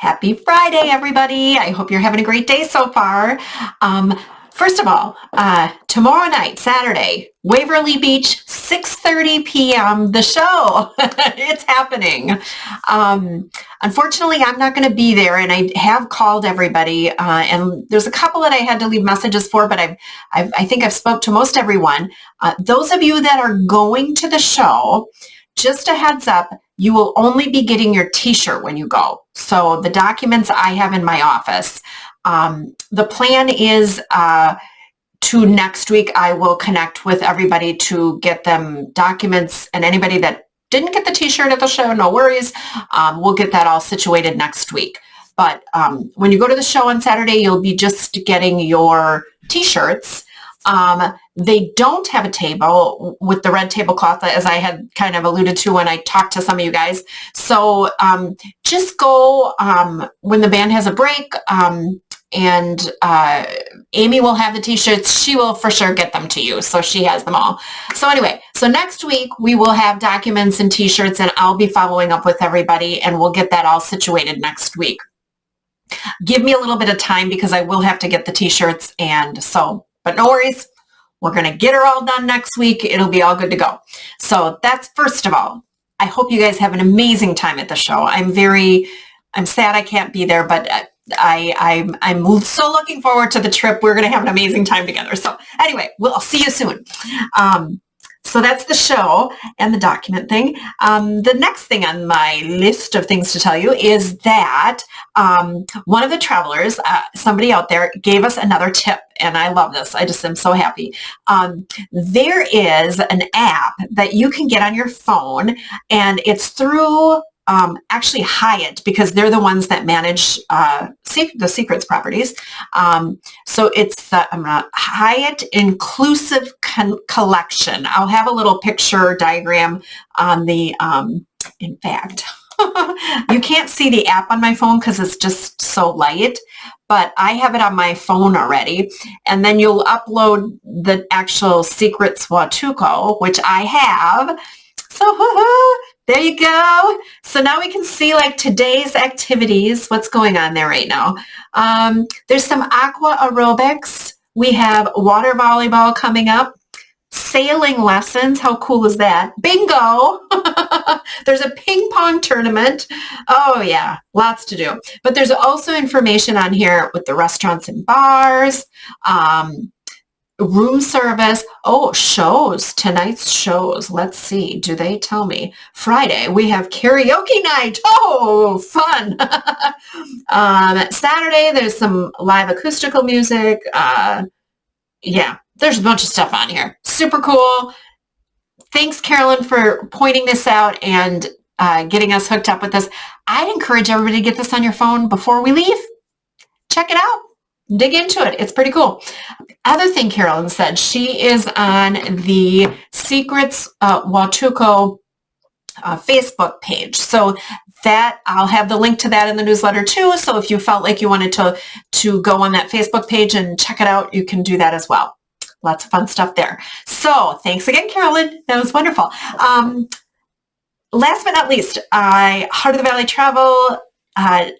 Happy Friday, everybody. I hope you're having a great day so far. First of all, tomorrow night, Saturday, Waverly Beach, 6:30 p.m., the show. It's happening. Unfortunately, I'm not going to be there, and I have called everybody, and there's a couple that I had to leave messages for, but I think I've spoke to most everyone. Those of you that are going to the show, just a heads up, you will only be getting your t-shirt when you go. So the documents I have in my office. The plan is to next week, I will connect with everybody to get them documents, and anybody that didn't get the t-shirt at the show, no worries. We'll get that all situated next week. But when you go to the show on Saturday, you'll be just getting your t-shirts. They don't have a table with the red tablecloth, as I had kind of alluded to when I talked to some of you guys. So just go when the band has a break, and Amy will have the t-shirts. She will for sure get them to you, so she has them all. So anyway, so next week we will have documents and t-shirts, and I'll be following up with everybody, and we'll get that all situated next week. Give me a little bit of time because I will have to get the t-shirts, and so, but no worries. We're going to get her all done next week. It'll be all good to go. So that's first of all. I hope you guys have an amazing time at the show. I'm sad I can't be there, but I'm so looking forward to the trip. We're going to have an amazing time together. So anyway, I'll see you soon. So that's the show and the document thing. The next thing on my list of things to tell you is that one of the travelers, somebody out there, gave us another tip, and I love this. I just am so happy. There is an app that you can get on your phone, and it's through actually Hyatt, because they're the ones that manage the Secrets properties. So it's the Hyatt Inclusive Collection. I'll have a little picture diagram on the, in fact, you can't see the app on my phone because it's just so light, but I have it on my phone already. And then you'll upload the actual Secrets Huatulco, which I have. So there you go. So now we can see like today's activities, what's going on there right now. There's some aqua aerobics. We have water volleyball coming up. Sailing lessons. How cool is that? Bingo. There's a ping pong tournament. Oh yeah, lots to do. But there's also information on here with the restaurants and bars. Room service. Oh, shows. Tonight's shows. Let's see. Do they tell me? Friday, we have karaoke night. Oh, fun. Saturday, there's some live acoustical music. Yeah, there's a bunch of stuff on here. Super cool. Thanks, Carolyn, for pointing this out and getting us hooked up with this. I'd encourage everybody to get this on your phone before we leave. Check it out. Dig into it. It's pretty cool. Other thing Carolyn said, she is on the Secrets Huatulco Facebook page. So that I'll have the link to that in the newsletter too. So if you felt like you wanted to go on that Facebook page and check it out, you can do that as well. Lots of fun stuff there. So thanks again, Carolyn. That was wonderful. Last but not least, Heart of the Valley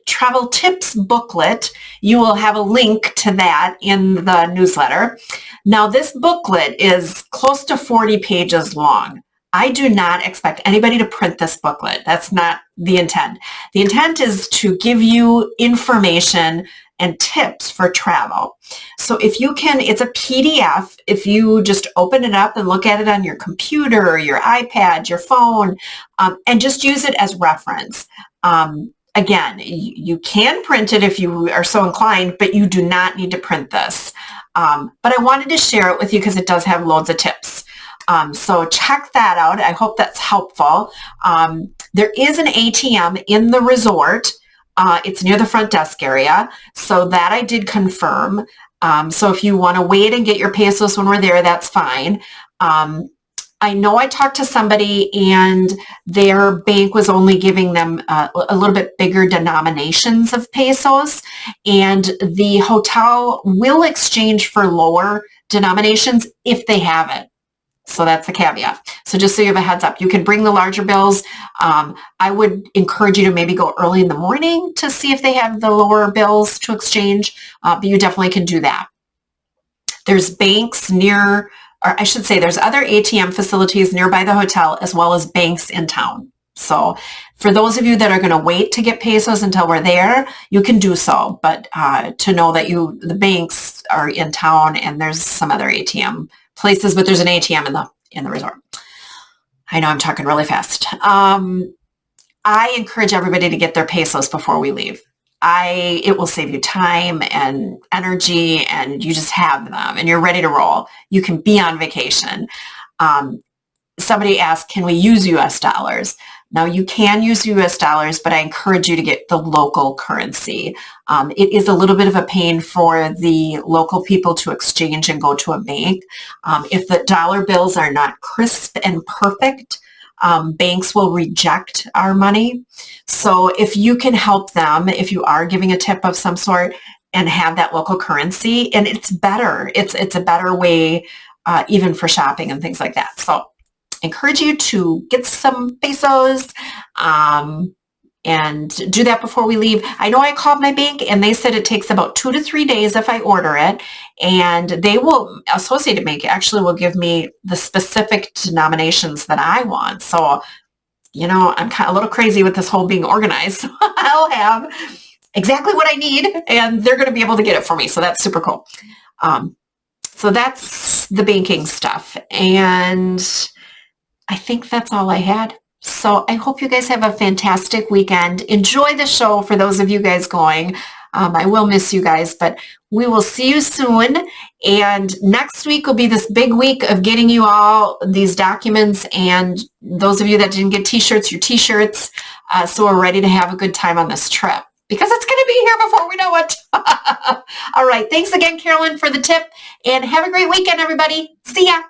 Travel Tips booklet. You will have a link to that in the newsletter. Now, this booklet is close to 40 pages long. I do not expect anybody to print this booklet. That's not the intent. The intent is to give you information and tips for travel. So if you can, it's a PDF. If you just open it up and look at it on your computer or your iPad, your phone, and just use it as reference. Again, you can print it if you are so inclined, but you do not need to print this. But I wanted to share it with you because it does have loads of tips. So check that out. I hope that's helpful. There is an ATM in the resort. It's near the front desk area. So that I did confirm. So if you want to wait and get your pesos when we're there, that's fine. I know I talked to somebody and their bank was only giving them a little bit bigger denominations of pesos, and the hotel will exchange for lower denominations if they have it. So that's the caveat. So just so you have a heads up, you can bring the larger bills. I would encourage you to maybe go early in the morning to see if they have the lower bills to exchange, but you definitely can do that. There's banks near, or I should say there's other ATM facilities nearby the hotel as well as banks in town. So for those of you that are going to wait to get pesos until we're there, you can do so. But to know that the banks are in town and there's some other ATM places, but there's an ATM in the resort. I know I'm talking really fast. I encourage everybody to get their pesos before we leave. It will save you time and energy, and you just have them and you're ready to roll. You can be on vacation. Somebody asked, can we use US dollars? Now you can use US dollars, but I encourage you to get the local currency. It is a little bit of a pain for the local people to exchange and go to a bank. If the dollar bills are not crisp and perfect, banks will reject our money. So if you can help them, if you are giving a tip of some sort and have that local currency, and it's better. It's a better way even for shopping and things like that. So encourage you to get some pesos and do that before we leave. I know I called my bank and they said it takes about 2 to 3 days if I order it, and Associated Bank actually will give me the specific denominations that I want. So, I'm kind of a little crazy with this whole being organized. I'll have exactly what I need and they're going to be able to get it for me. So that's super cool. So that's the banking stuff. And I think that's all I had. So I hope you guys have a fantastic weekend. Enjoy the show for those of you guys going. I will miss you guys, but we will see you soon. And next week will be this big week of getting you all these documents, and those of you that didn't get t-shirts, your t-shirts. So we're ready to have a good time on this trip because it's going to be here before we know it. All right. Thanks again, Carolyn, for the tip, and have a great weekend, everybody. See ya.